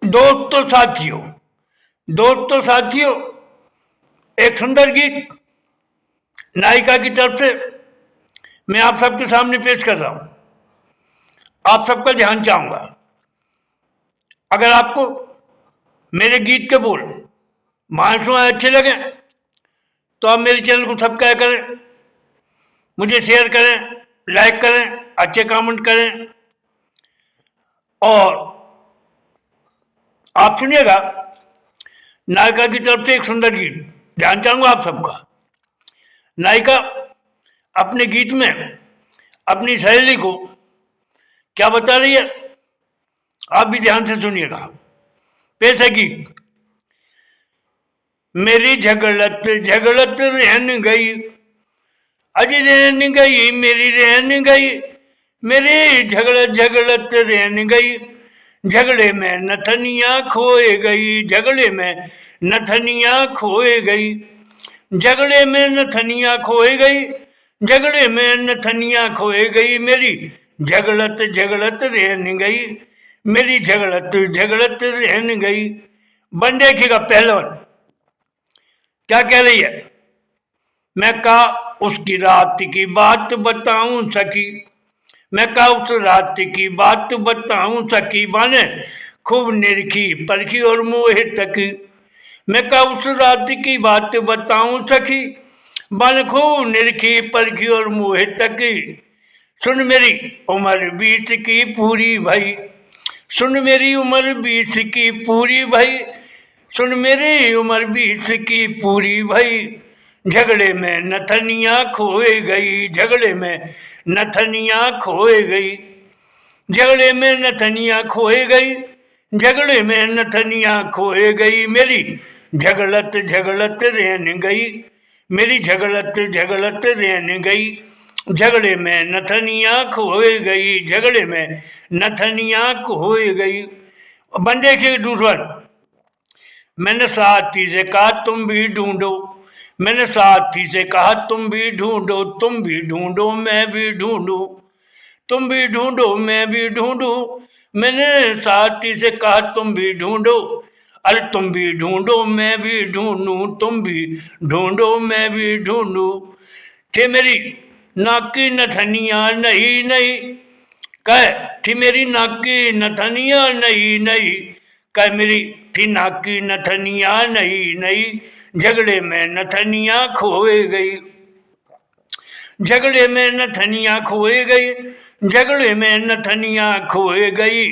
दोस्तों साथियों, एक सुंदर गीत नायिका की तरफ से मैं आप सबके सामने पेश कर रहा हूं। आप सबका ध्यान चाहूंगा। अगर आपको मेरे गीत के बोल मानसून अच्छे लगे तो आप मेरे चैनल को सब्सक्राइब करें, मुझे शेयर करें, लाइक करें, अच्छे कमेंट करें और आप सुनिएगा नायिका की तरफ से एक सुंदर गीत। ध्यान चाहूंगा आप सबका। नायिका अपने गीत में अपनी सहेली को क्या बता रही है, आप भी ध्यान से सुनिएगा। पेश है गीत। मेरी झगड़त झगड़त रहन गई, अज रहन गई, मेरी रहन गई, मेरी झगड़त झगड़त रहन गई, झगड़े में नथनिया खोए गई, झगड़े में नथनिया खोए गई, झगड़े में नथनिया खोए गई, झगड़े में नथनिया खोए गई, मेरी झगड़त झगड़त रहन गई, मेरी झगड़त झगड़त रहन गई। बन देखिएगा पहलवान क्या कह रही है। मैं का उसकी रात की बात बताऊं सखी, मैं का उस रात की बात बताऊं सखी, माने खूब निरखी परखी और मोहे तकी, मैं का उस रात की बात बताऊं सखी, बन खूब निरखी परखी और मोहे तकी। सुन मेरी उम्र 20 की पूरी भाई, सुन मेरी उम्र 20 की पूरी भाई, सुन मेरी उम्र 20 की पूरी भाई, झगड़े में नथनिया खोए गई, झगड़े में नथनिया खोए गई, झगड़े में नथनिया खोए गई, झगड़े में नथनिया खोए गई, मेरी झगड़त झगड़त रहन गई, मेरी झगड़त झगड़त रहन गई, झगड़े में नथनिया खोए गई, झगड़े में नथनिया खोए गई। बन देखिए दूसरा। मैंने साथी से कहा तुम भी ढूंढो, मैंने साथी से कहा तुम भी ढूंढो, तुम भी ढूंढो मैं भी ढूंढूं, तुम भी ढूंढो मैं भी ढूंढूं, मैंने साथी से कहा तुम भी ढूंढो, अरे तुम भी ढूंढो मैं भी ढूंढूं, तुम भी ढूंढो मैं भी ढूंढूं। थे मेरी नाक की नथनिया नहीं नहीं, कह थी मेरी नाक की नथनिया नहीं नहीं, कह मेरी थी नाक की नथनिया नहीं नहीं, झगड़े में नथनिया खोए गई, झगड़े में नथनिया खोए गई, झगड़े में नथनिया खोए गई,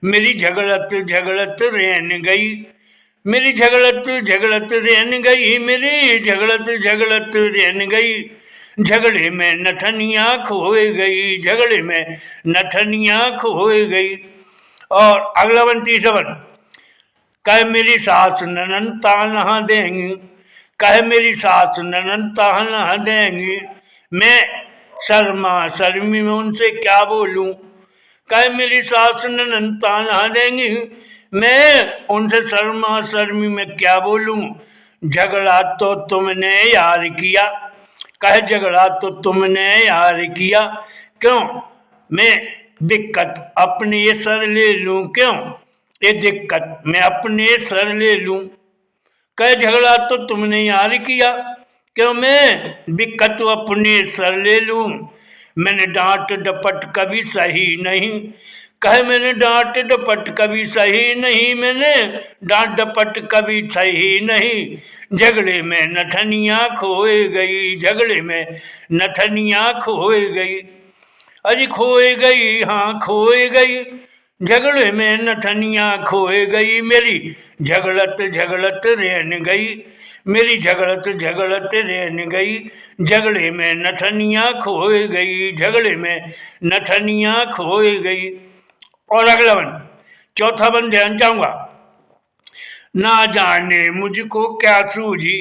मेरी झगड़त झगड़त रहन गई, मेरी झगड़त झगड़त रहन गई, मेरी झगड़त झगड़त रहन गई, झगड़े में नथनिया खोए गई, झगड़े में नथनिया खोए गई। और अगला वन तीसरा वन। कह मेरी सास ननन ताना देंगी, कह मेरी सास ननन ताना देंगी, मैं शर्मा शर्मी में उनसे क्या बोलूं, कह मेरी सास ननन ताना देंगी, मैं उनसे शर्मा शर्मी में क्या बोलूं, झगड़ा तो तुमने यार किया, कह झगड़ा तो तुमने यार किया, क्यों मैं दिक्कत अपने सर ले लूं, क्यों ये दिक्कत मैं अपने सर ले लूं, कह झगड़ा तो तुमने यार किया, क्यों मैं दिक्कत अपने सर ले लूं, मैंने डांट डपट कभी सही नहीं, कहे मैंने डांट डपट कभी सही नहीं, मैंने डांट डपट कभी सही नहीं, झगड़े में नथनिया खोए गई, झगड़े में नथनिया खोए गई, अजी खोए गई हाँ खोए गई, झगड़े में नथनिया खोए गई, मेरी झगड़त झगड़त रहन गई, मेरी झगड़त झगड़त रहन गई, झगड़े में नथनिया खोए गई, झगड़े में नथनिया खोए गई। और अगला वन चौथा वन ध्यान चाहूंगा। ना जाने मुझको क्या सूझी,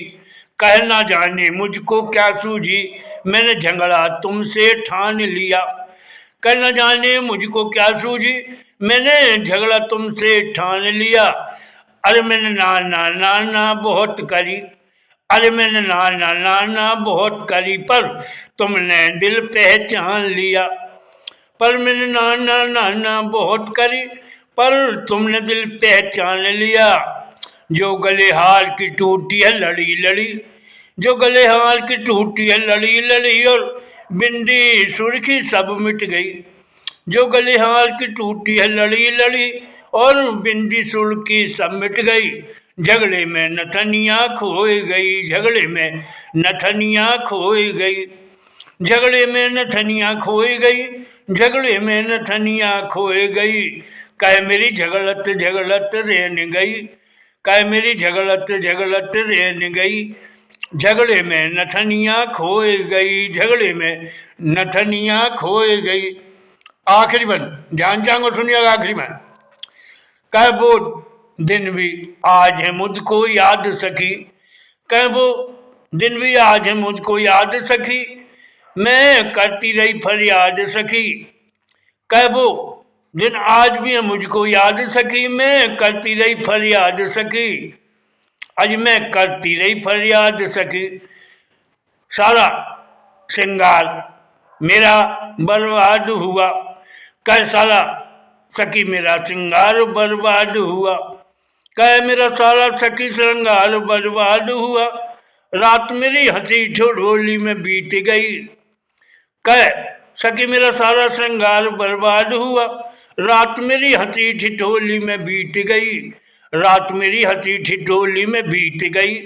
कह ना जाने मुझको क्या सूझी, मैंने झगड़ा तुमसे ठान लिया, कह ना जाने मुझको क्या सूझी, मैंने झगड़ा तुमसे ठान लिया, अरे मैंने नाना नाना बहुत करी, अरे मैंने नाना नाना बहुत करी, पर तुमने दिल पहचान लिया, पर मैंने नाना नाना बहुत करी, पर तुमने दिल पहचान लिया। जो गले हार की टूटी है लड़ी लड़ी, जो गले हार की टूटी है लड़ी लड़ी, और बिंदी सुर्खी सब मिट गई। जो गले हार की टूटी है लड़ी लड़ी, और बिंदी सुर्खी सब मिट गई। झगड़े में नथनिया खोई गई, झगड़े में नथनिया खोई गई, झगड़े में नथनिया खोई गई, झगड़े में नथनिया खोई गई। कह मेरी झगड़त झगड़त रहन गई, कह मेरी झगड़त झगड़त रहन गई। झगड़े में नथनिया खोई गई, झगड़े में नथनिया खोई गई। आखिरी बन ध्यान जाओ सुनिएगा आखिरी में। कह वो दिन भी आज है मुझको याद सखी, कह वो दिन भी आज है मुझको याद सखी, मैं करती रही फरियाद सखी। कह वो दिन आज भी है मुझको याद सखी, मैं करती रही फरियाद सखी। आज मैं करती रही फरियाद सखी, सारा श्रृंगार मेरा बर्बाद हुआ। कह सारा सखी मेरा श्रृंगार बर्बाद हुआ, कह मेरा सारा सखी श्रृंगार बर्बाद हुआ। रात मेरी हंसी ठिठोली में बीत गई, कह सखी मेरा सारा श्रृंगार बर्बाद हुआ। रात मेरी हंसी ठिठोली में बीत गई, रात मेरी हंसी ठिठोली में बीत गई।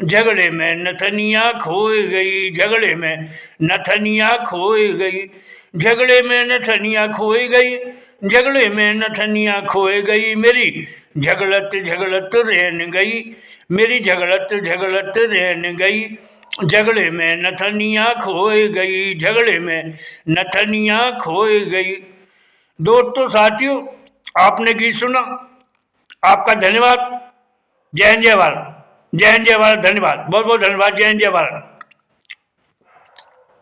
झगड़े में नथनिया खोई गई, झगड़े में नथनिया खोई गई, झगड़े में नथनिया खोई गई, झगड़े में नथनिया खोई गई। मेरी झगड़त झगड़त रहन गई, मेरी झगड़त झगड़त रहन गई। झगड़े में नथनिया खोई गई, झगड़े में नथनिया खोई गई। दोस्तों साथियों, आपने गीत सुना, आपका धन्यवाद। जय हिंद जय भारत, जय हिंद जय भारत, धन्यवाद, बहुत बहुत धन्यवाद। जय हिंद जय भारत।